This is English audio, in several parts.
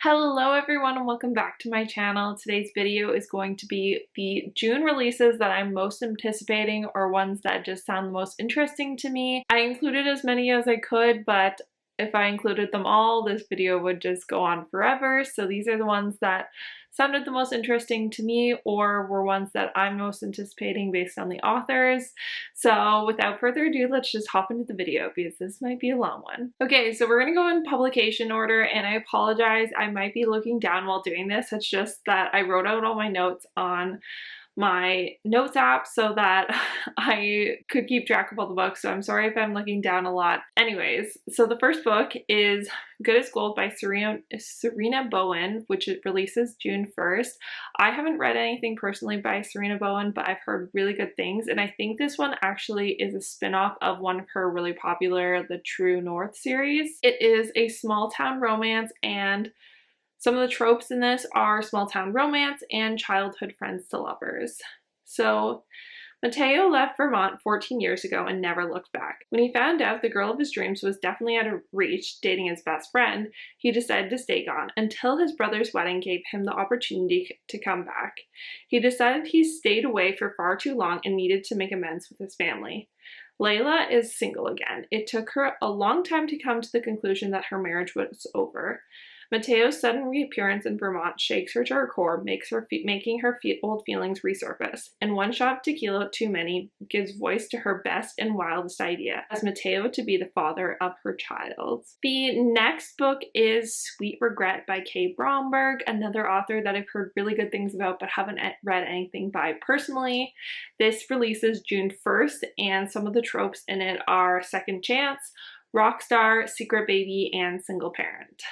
Hello everyone and welcome back to my channel. Today's video is going to be the June releases that I'm most anticipating or ones that just sound the most interesting to me. I included as many as I could, but if I included them all, this video would just go on forever. So these are the ones that sounded the most interesting to me or were ones that I'm most anticipating based on the authors. So without further ado, let's just hop into the video because this might be a long one. Okay, so we're gonna go in publication order, and I apologize, I might be looking down while doing this. It's just that I wrote out all my notes on my notes app so that I could keep track of all the books, so I'm sorry if I'm looking down a lot. Anyways, so the first book is Good as Gold by Serena Bowen, which it releases June 1st. I haven't read anything personally by Serena Bowen, but I've heard really good things, and I think this one actually is a spin-off of one of her really popular The True North series. It is a small town romance, and some of the tropes in this are small town romance and childhood friends to lovers. So Mateo left Vermont 14 years ago and never looked back. When he found out the girl of his dreams was definitely out of reach, dating his best friend, he decided to stay gone until his brother's wedding gave him the opportunity to come back. He decided he stayed away for far too long and needed to make amends with his family. Layla is single again. It took her a long time to come to the conclusion that her marriage was over. Mateo's sudden reappearance in Vermont shakes her to her core, making her old feelings resurface. And one shot of tequila too many gives voice to her best and wildest idea, as Mateo to be the father of her child. The next book is Sweet Regret by Kay Bromberg, another author that I've heard really good things about but haven't read anything by personally. This releases June 1st, and some of the tropes in it are second chance, rock star, secret baby, and single parent.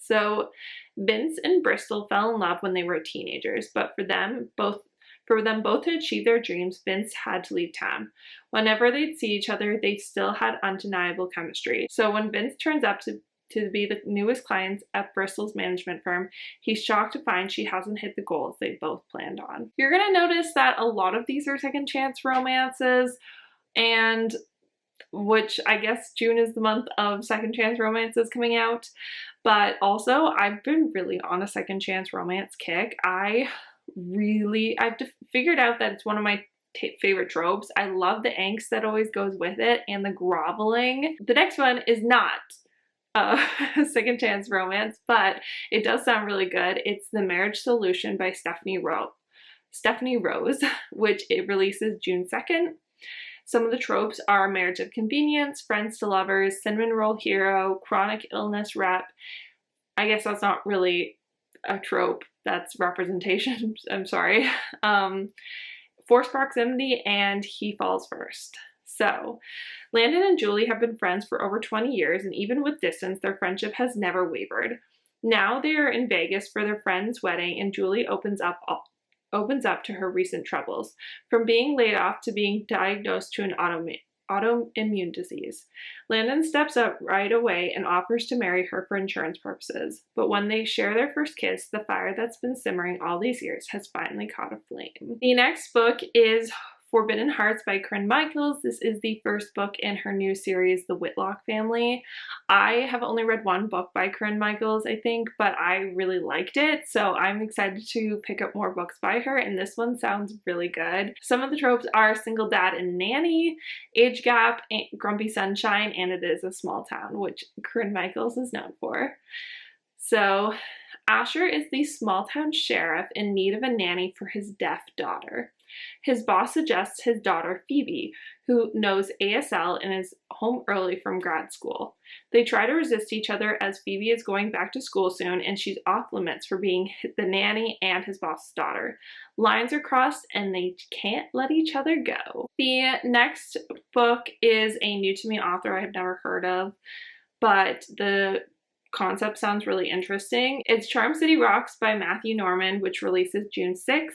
So Vince and Bristol fell in love when they were teenagers, but for them both to achieve their dreams, Vince had to leave town. Whenever they'd see each other, they still had undeniable chemistry. So when Vince turns up to be the newest client at Bristol's management firm, he's shocked to find she hasn't hit the goals they both planned on. You're gonna notice that a lot of these are second chance romances, and which I guess June is the month of second chance romances coming out. But also, I've been really on a second chance romance kick. I've figured out that it's one of my favorite tropes. I love the angst that always goes with it and the groveling. The next one is not a second chance romance, but it does sound really good. It's The Marriage Solution by Stephanie Rose, which it releases June 2nd. Some of the tropes are marriage of convenience, friends to lovers, cinnamon roll hero, chronic illness rep. I guess that's not really a trope, that's representation. I'm sorry. Forced proximity, and he falls first. So, Landon and Julie have been friends for over 20 years, and even with distance, their friendship has never wavered. Now they are in Vegas for their friend's wedding, and Julie opens up to her recent troubles, from being laid off to being diagnosed to an autoimmune disease. Landon steps up right away and offers to marry her for insurance purposes, but when they share their first kiss, the fire that's been simmering all these years has finally caught a flame. The next book is Forbidden Hearts by Corinne Michaels. This is the first book in her new series, The Whitlock Family. I have only read one book by Corinne Michaels, I think, but I really liked it, so I'm excited to pick up more books by her, and this one sounds really good. Some of the tropes are single dad and nanny, age gap, grumpy sunshine, and it is a small town, which Corinne Michaels is known for. So Asher is the small town sheriff in need of a nanny for his deaf daughter. His boss suggests his daughter Phoebe, who knows ASL and is home early from grad school. They try to resist each other as Phoebe is going back to school soon and she's off limits for being the nanny and his boss's daughter. Lines are crossed and they can't let each other go. The next book is a new to me author I have never heard of, but the concept sounds really interesting. It's Charm City Rocks by Matthew Norman, which releases June 6th.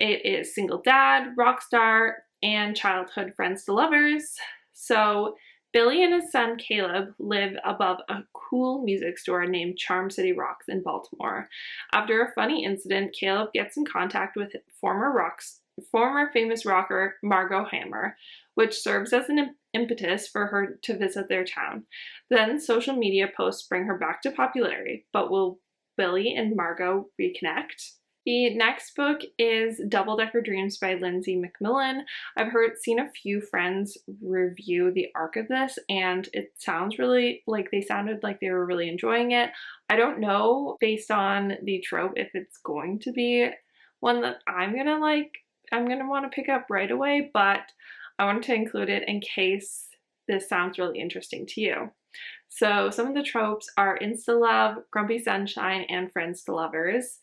It is single dad, rock star, and childhood friends to lovers. So Billy and his son Caleb live above a cool music store named Charm City Rocks in Baltimore. After a funny incident, Caleb gets in contact with former famous rocker Margot Hammer, which serves as an impetus for her to visit their town. Then social media posts bring her back to popularity, but will Willie and Margot reconnect. The next book is Double Decker Dreams by Lindsay Macmillan. I've seen a few friends review the arc of this, and it sounds really like they sounded like they were really enjoying it. I don't know based on the trope if it's going to be one that I'm gonna want to pick up right away, but I wanted to include it in case this sounds really interesting to you. So some of the tropes are insta-love, grumpy sunshine, and friends to lovers.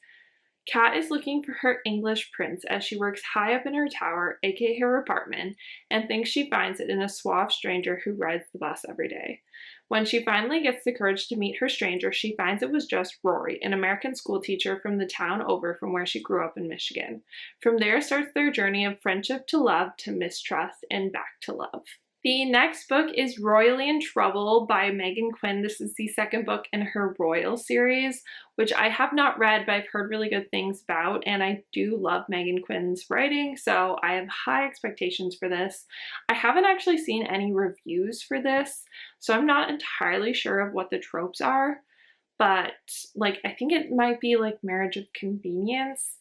Kat is looking for her English prince as she works high up in her tower, aka her apartment, and thinks she finds it in a suave stranger who rides the bus every day. When she finally gets the courage to meet her stranger, she finds it was just Rory, an American schoolteacher from the town over from where she grew up in Michigan. From there starts their journey of friendship to love to mistrust and back to love. The next book is Royally in Trouble by Megan Quinn. This is the second book in her Royal series, which I have not read, but I've heard really good things about, and I do love Megan Quinn's writing, so I have high expectations for this. I haven't actually seen any reviews for this, so I'm not entirely sure of what the tropes are, but I think it might be like marriage of convenience.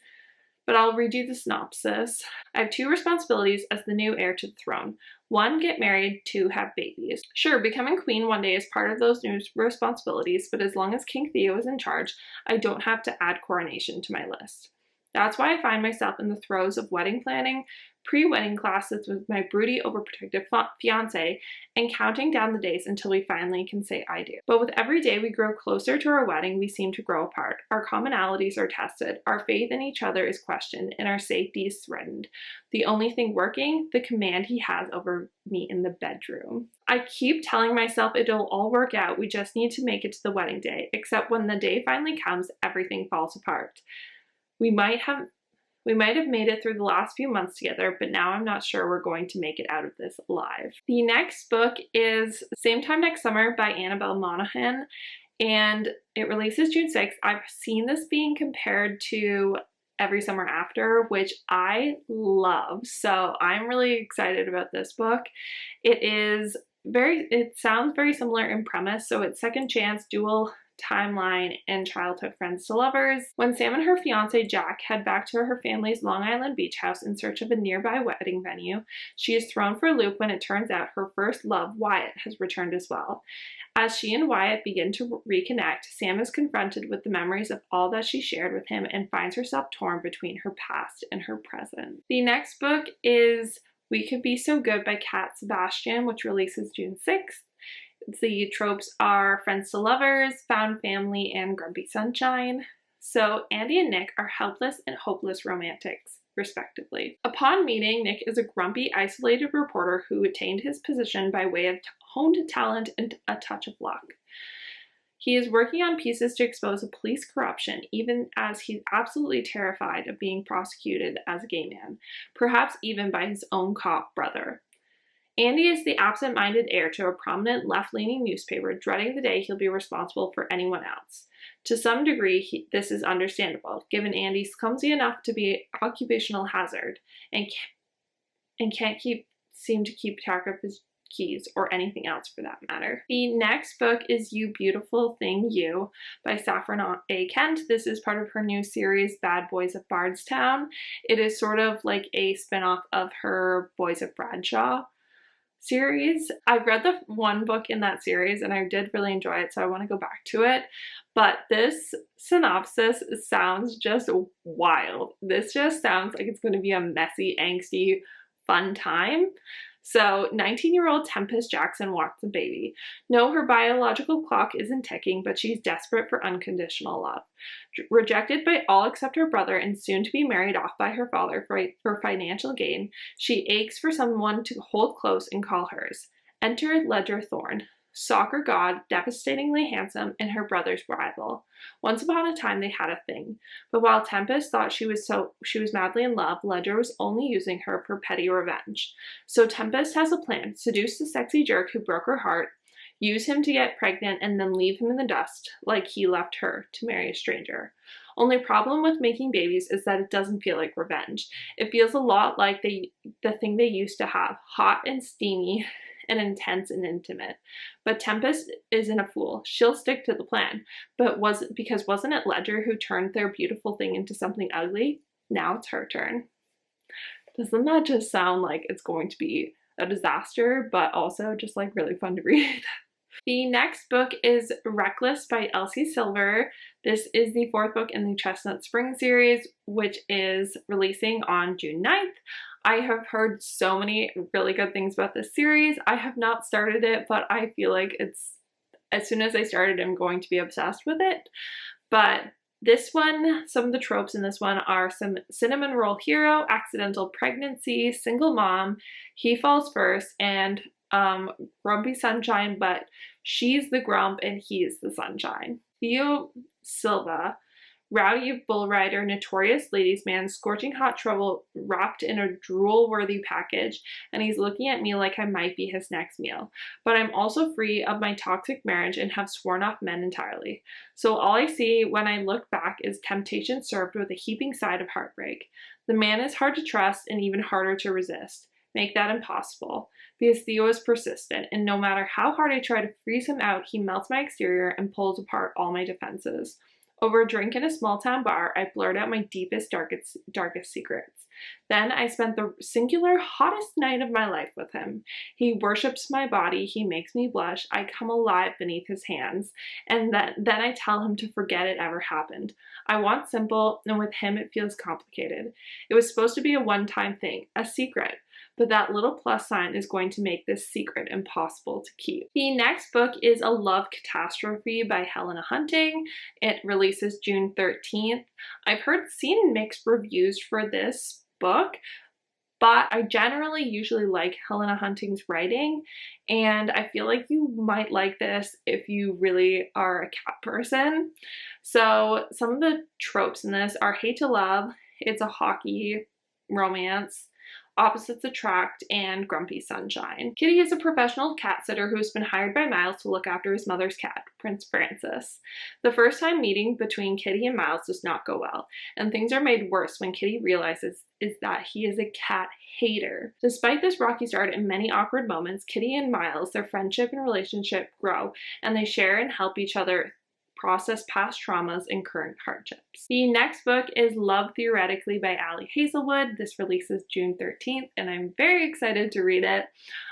But I'll read you the synopsis. I have 2 responsibilities as the new heir to the throne. 1, get married, 2, have babies. Sure, becoming queen one day is part of those new responsibilities, but as long as King Theo is in charge, I don't have to add coronation to my list. That's why I find myself in the throes of wedding planning, pre-wedding classes with my broody, overprotective fiance, and counting down the days until we finally can say I do. But with every day we grow closer to our wedding, we seem to grow apart. Our commonalities are tested, our faith in each other is questioned, and our safety is threatened. The only thing working, the command he has over me in the bedroom. I keep telling myself it'll all work out, we just need to make it to the wedding day, except when the day finally comes, everything falls apart. We might have made it through the last few months together, but now I'm not sure we're going to make it out of this alive. The next book is Same Time Next Summer by Annabelle Monaghan, and it releases June 6th. I've seen this being compared to Every Summer After, which I love, so I'm really excited about this book. It sounds very similar in premise, so it's second chance, dual timeline, and childhood friends to lovers. When Sam and her fiance Jack head back to her family's Long Island beach house in search of a nearby wedding venue, she is thrown for a loop when it turns out her first love, Wyatt, has returned as well. As she and Wyatt begin to reconnect, Sam is confronted with the memories of all that she shared with him and finds herself torn between her past and her present. The next book is We Could Be So Good by Kat Sebastian, which releases June 6th. The tropes are friends to lovers, found family, and grumpy sunshine. So Andy and Nick are helpless and hopeless romantics, respectively. Upon meeting, Nick is a grumpy, isolated reporter who attained his position by way of honed talent and a touch of luck. He is working on pieces to expose a police corruption, even as he's absolutely terrified of being prosecuted as a gay man, perhaps even by his own cop brother. Andy is the absent-minded heir to a prominent left-leaning newspaper, dreading the day he'll be responsible for anyone else. To some degree, this is understandable, given Andy's clumsy enough to be an occupational hazard and can't seem to keep track of his keys or anything else for that matter. The next book is You Beautiful Thing You by Saffron A. Kent. This is part of her new series, Bad Boys of Bardstown. It is sort of like a spinoff of her Boys of Bradshaw series. I've read the one book in that series and I did really enjoy it, so I want to go back to it. But this synopsis sounds just wild. This just sounds like it's going to be a messy, angsty, fun time. So 19-year-old Tempest Jackson wants a baby. No, her biological clock isn't ticking, but she's desperate for unconditional love. Rejected by all except her brother and soon to be married off by her father for financial gain, she aches for someone to hold close and call hers. Enter Ledger Thorne, soccer god, devastatingly handsome, and her brother's rival. Once upon a time they had a thing, but while Tempest thought she was madly in love, Ledger was only using her for petty revenge. So Tempest has a plan: seduce the sexy jerk who broke her heart, use him to get pregnant, and then leave him in the dust like he left her to marry a stranger. Only problem with making babies is that it doesn't feel like revenge. It feels a lot like the thing they used to have, hot and steamy, and intense and intimate. But Tempest isn't a fool. She'll stick to the plan. But wasn't it Ledger who turned their beautiful thing into something ugly? Now it's her turn. Doesn't that just sound like it's going to be a disaster, but also just like really fun to read? The next book is Reckless by Elsie Silver. This is the fourth book in the Chestnut Spring series, which is releasing on June 9th. I have heard so many really good things about this series. I have not started it, but I feel like as soon as I started, I'm going to be obsessed with it. But this one, some of the tropes in this one are some cinnamon roll hero, accidental pregnancy, single mom, he falls first, and grumpy sunshine, but she's the grump and he's the sunshine. Theo Silva, rowdy bull rider, notorious ladies man, scorching hot trouble wrapped in a drool-worthy package, and he's looking at me like I might be his next meal. But I'm also free of my toxic marriage and have sworn off men entirely. So all I see when I look back is temptation served with a heaping side of heartbreak. The man is hard to trust and even harder to resist. Make that impossible, because Theo is persistent, and no matter how hard I try to freeze him out, he melts my exterior and pulls apart all my defenses. Over a drink in a small town bar, I blurt out my deepest, darkest secrets. Then I spent the singular hottest night of my life with him. He worships my body, he makes me blush, I come alive beneath his hands, and then I tell him to forget it ever happened. I want simple, and with him it feels complicated. It was supposed to be a one-time thing, a secret. But that little plus sign is going to make this secret impossible to keep. The next book is A Love Catastrophe by Helena Hunting. It releases June 13th. I've seen mixed reviews for this book, but I usually like Helena Hunting's writing, and I feel like you might like this if you really are a cat person. So some of the tropes in this are hate to love, it's a hockey romance, opposites attract, and grumpy sunshine. Kitty is a professional cat sitter who has been hired by Miles to look after his mother's cat, Prince Francis. The first time meeting between Kitty and Miles does not go well, and things are made worse when Kitty realizes that he is a cat hater. Despite this rocky start and many awkward moments, Kitty and Miles, their friendship and relationship grow, and they share and help each other process past traumas and current hardships. The next book is Love Theoretically by Ali Hazelwood. This releases June 13th, and I'm very excited to read it.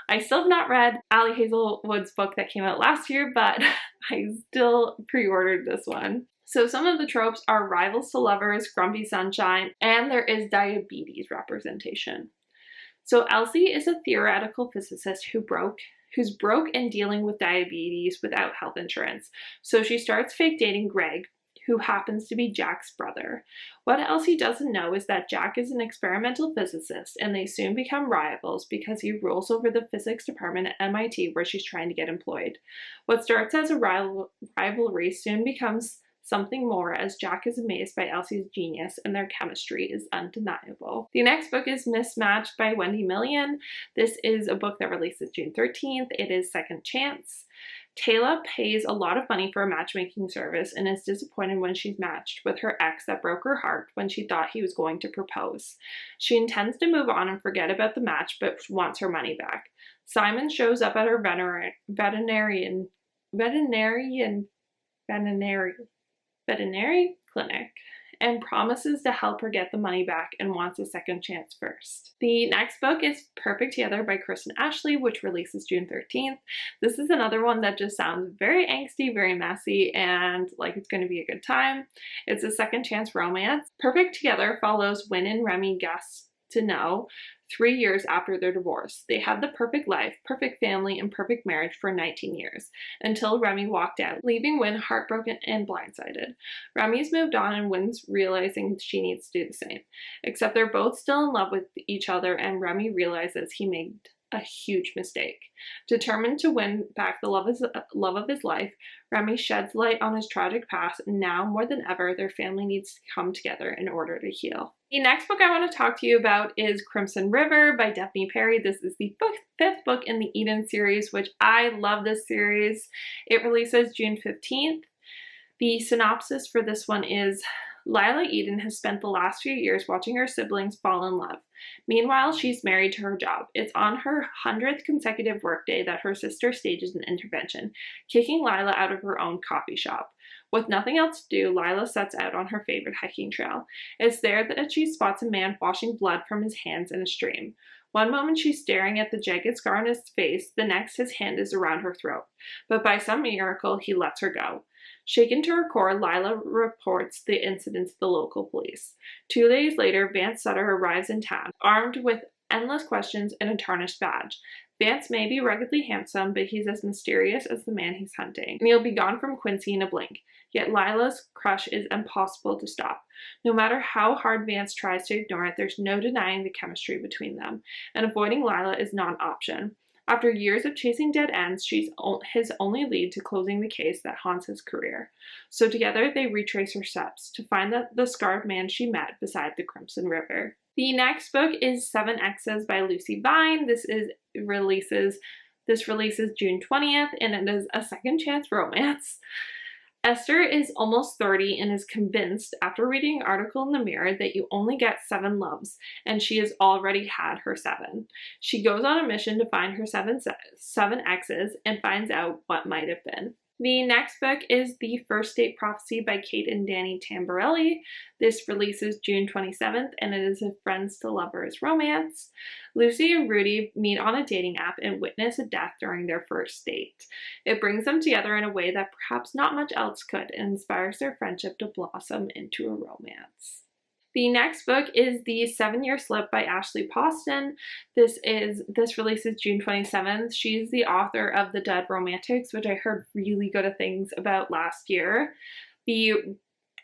I still have not read Ali Hazelwood's book that came out last year, but I still pre-ordered this one. So some of the tropes are rivals to lovers, grumpy sunshine, and there is diabetes representation. So Elsie is a theoretical physicist who's broke and dealing with diabetes without health insurance. So she starts fake dating Greg, who happens to be Jack's brother. What Elsie doesn't know is that Jack is an experimental physicist, and they soon become rivals because he rules over the physics department at MIT where she's trying to get employed. What starts as a rivalry soon becomes something more, as Jack is amazed by Elsie's genius and their chemistry is undeniable. The next book is Mismatched by Wendy Millian. This is a book that releases June 13th. It is second chance. Taylor pays a lot of money for a matchmaking service and is disappointed when she's matched with her ex that broke her heart when she thought he was going to propose. She intends to move on and forget about the match, but wants her money back. Simon shows up at her veterinary clinic and promises to help her get the money back and wants a second chance first. The next book is Perfect Together by Kristen Ashley, which releases June 13th. This is another one that just sounds very angsty, very messy, and like it's going to be a good time. It's a second chance romance. Perfect Together follows Wynn and Remy Guess to Know 3 years after their divorce. They had the perfect life, perfect family, and perfect marriage for 19 years, until Remy walked out, leaving Wynn heartbroken and blindsided. Remy's moved on and Wynn's realizing she needs to do the same. Except they're both still in love with each other, and Remy realizes he made a huge mistake. Determined to win back the love of his life, Remy sheds light on his tragic past, and now more than ever, their family needs to come together in order to heal. The next book I want to talk to you about is Crimson River by Daphne Perry. This is the fifth book in the Eden series, which I love this series. It releases June 15th. The synopsis for this one is, Lila Eden has spent the last few years watching her siblings fall in love. Meanwhile, she's married to her job. It's on her 100th consecutive workday that her sister stages an intervention, kicking Lila out of her own coffee shop. With nothing else to do, Lila sets out on her favorite hiking trail. It's there that she spots a man washing blood from his hands in a stream. One moment she's staring at the jagged scar on his face, the next his hand is around her throat. But by some miracle, he lets her go. Shaken to her core, Lila reports the incident to the local police. 2 days later, Vance Sutter arrives in town, armed with endless questions and a tarnished badge. Vance may be ruggedly handsome, but he's as mysterious as the man he's hunting, and he'll be gone from Quincy in a blink. Yet Lila's crush is impossible to stop. No matter how hard Vance tries to ignore it, there's no denying the chemistry between them, and avoiding Lila is not an option. After years of chasing dead ends, she's his only lead to closing the case that haunts his career. So together they retrace her steps to find the scarred man she met beside the Crimson River. The next book is 7 X's by Lucy Vine. This releases June 20th, and it is a second chance romance. Esther is almost 30 and is convinced, after reading an article in the Mirror, that you only get 7 loves, and she has already had her 7. She goes on a mission to find her 7 exes and finds out what might have been. The next book is The First Date Prophecy by Kate and Danny Tamborelli. This releases June 27th, and it is a friends to lovers romance. Lucy and Rudy meet on a dating app and witness a death during their first date. It brings them together in a way that perhaps not much else could, and inspires their friendship to blossom into a romance. The next book is The 7-Year Slip by Ashley Poston. This releases June 27th. She's the author of The Dead Romantics, which I heard really good things about last year. The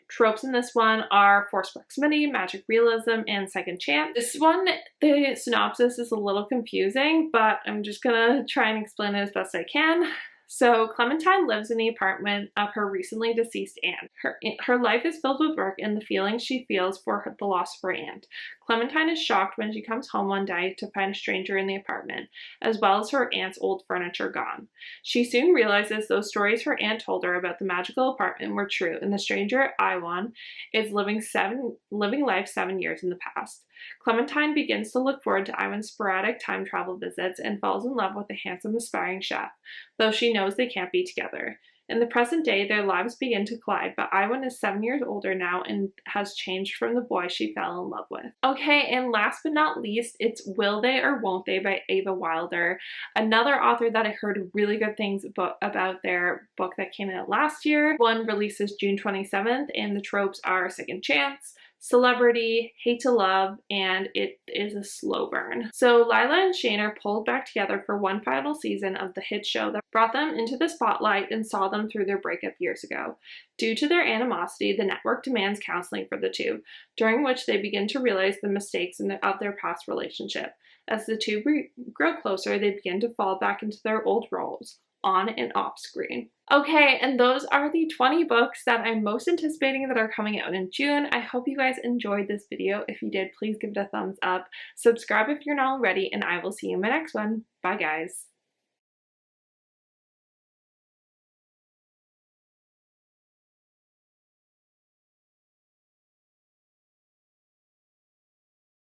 tropes in this one are forced proximity, magic realism, and second chance. This one, the synopsis is a little confusing, but I'm just gonna try and explain it as best I can. So Clementine lives in the apartment of her recently deceased aunt. Her life is filled with work and the feelings she feels for the loss of her aunt. Clementine is shocked when she comes home one day to find a stranger in the apartment, as well as her aunt's old furniture gone. She soon realizes those stories her aunt told her about the magical apartment were true, and the stranger, Iwan, is living life 7 years in the past. Clementine begins to look forward to Iwan's sporadic time travel visits and falls in love with the handsome aspiring chef, though she knows they can't be together. In the present day, their lives begin to collide, but Iwan is 7 years older now and has changed from the boy she fell in love with. Okay, and last but not least, it's Will They or Won't They by Ava Wilder, another author that I heard really good things about their book that came out last year. One releases June 27th, and the tropes are second chance, celebrity, hate to love, and it is a slow burn. So Lila and Shane are pulled back together for one final season of the hit show that brought them into the spotlight and saw them through their breakup years ago. Due to their animosity, the network demands counseling for the two, during which they begin to realize the mistakes of their past relationship. As the two grow closer, they begin to fall back into their old roles, on and off screen. Okay, and those are the 20 books that I'm most anticipating that are coming out in June. I hope you guys enjoyed this video. If you did, please give it a thumbs up. Subscribe if you're not already, and I will see you in my next one. Bye, guys.